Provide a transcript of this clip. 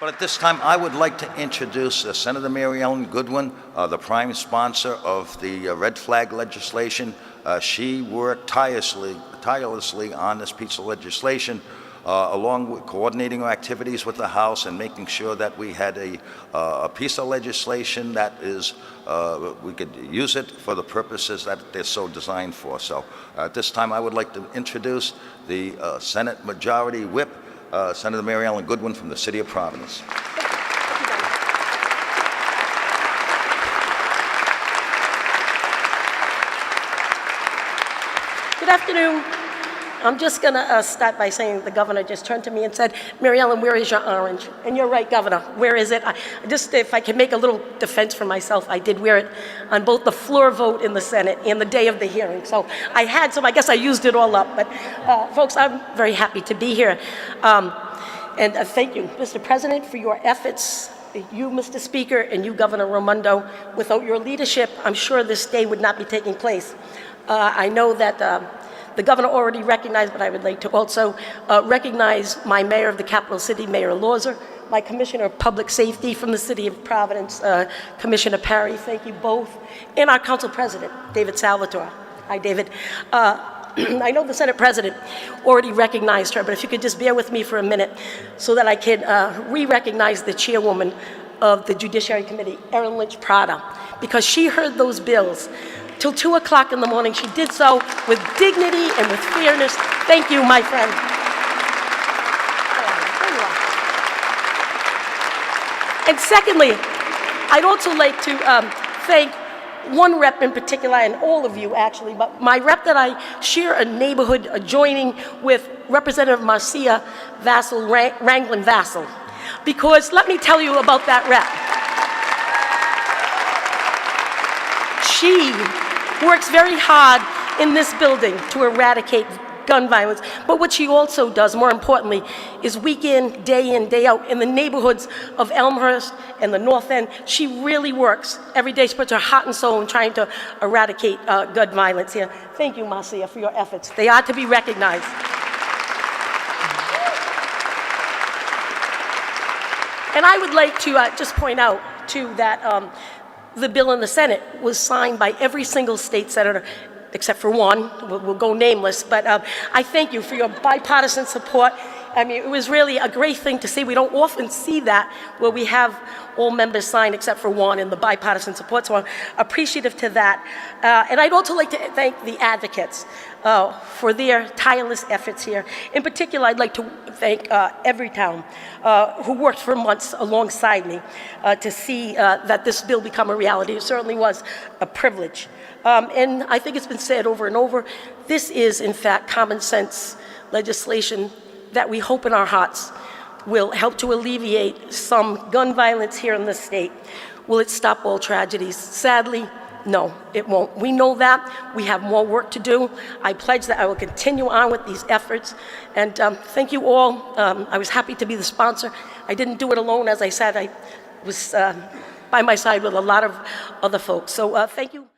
But at this time, I would like to introduce Senator Mary Ellen Goodwin, the prime sponsor of the red flag legislation. She worked tirelessly on this piece of legislation, along with coordinating our activities with the House and making sure that we had a piece of legislation that is, we could use it for the purposes that they're so designed for. So at this time, I would like to introduce the Senate Majority Whip, Senator Mary Ellen Goodwin from the City of Providence. Good afternoon. I'm just going to start by saying the governor just turned to me and said, Mary Ellen, where is your orange? And you're right, Governor, where is it? If I can make a little defense for myself, I did wear it on both the floor vote in the Senate and the day of the hearing. So I had some, I guess I used it all up. But folks, I'm very happy to be here. And thank you, Mr. President, for your efforts. You, Mr. Speaker, and you, Governor Raimondo. Without your leadership, I'm sure this day would not be taking place. I know that the governor already recognized, but I would like to also recognize my mayor of the capital city, Mayor Lawser, my commissioner of public safety from the city of Providence, Commissioner Parry, thank you both, and our council president, David Salvatore. Hi, David. I know the Senate president already recognized her, but if you could just bear with me for a minute so that I can re-recognize the chairwoman of the Judiciary Committee, Erin Lynch Prada, because she heard those bills till 2 o'clock in the morning. She did so with dignity and with fairness. Thank you, my friend. And secondly, I'd also like to thank one rep in particular, and all of you actually, but my rep that I share a neighborhood adjoining with Representative Marcia Vassal, Wranglin Vassal. Because let me tell you about that rep. She works very hard in this building to eradicate gun violence. But what she also does, more importantly, is week in, day out, in the neighborhoods of Elmhurst and the North End. She really works every day. She puts her heart and soul in trying to eradicate gun violence here. Thank you, Marcia, for your efforts. They are to be recognized. And I would like to just point out, too, that the bill in the Senate was signed by every single state senator, except for one. We'll go nameless, but I thank you for your bipartisan support. I mean, it was really a great thing to see. We don't often see that where we have all members sign except for one in the bipartisan support, so I'm appreciative to that. And I'd also like to thank the advocates for their tireless efforts here. In particular, I'd like to thank Everytown, who worked for months alongside me to see that this bill become a reality. It certainly was a privilege. And I think it's been said over and over, this is, in fact, common sense legislation that we hope in our hearts will help to alleviate some gun violence here in the state. Will it stop all tragedies? Sadly, no, it won't. We know that. We have more work to do. I pledge that I will continue on with these efforts. And thank you all. I was happy to be the sponsor. I didn't do it alone. As I said, I was by my side with a lot of other folks. So thank you.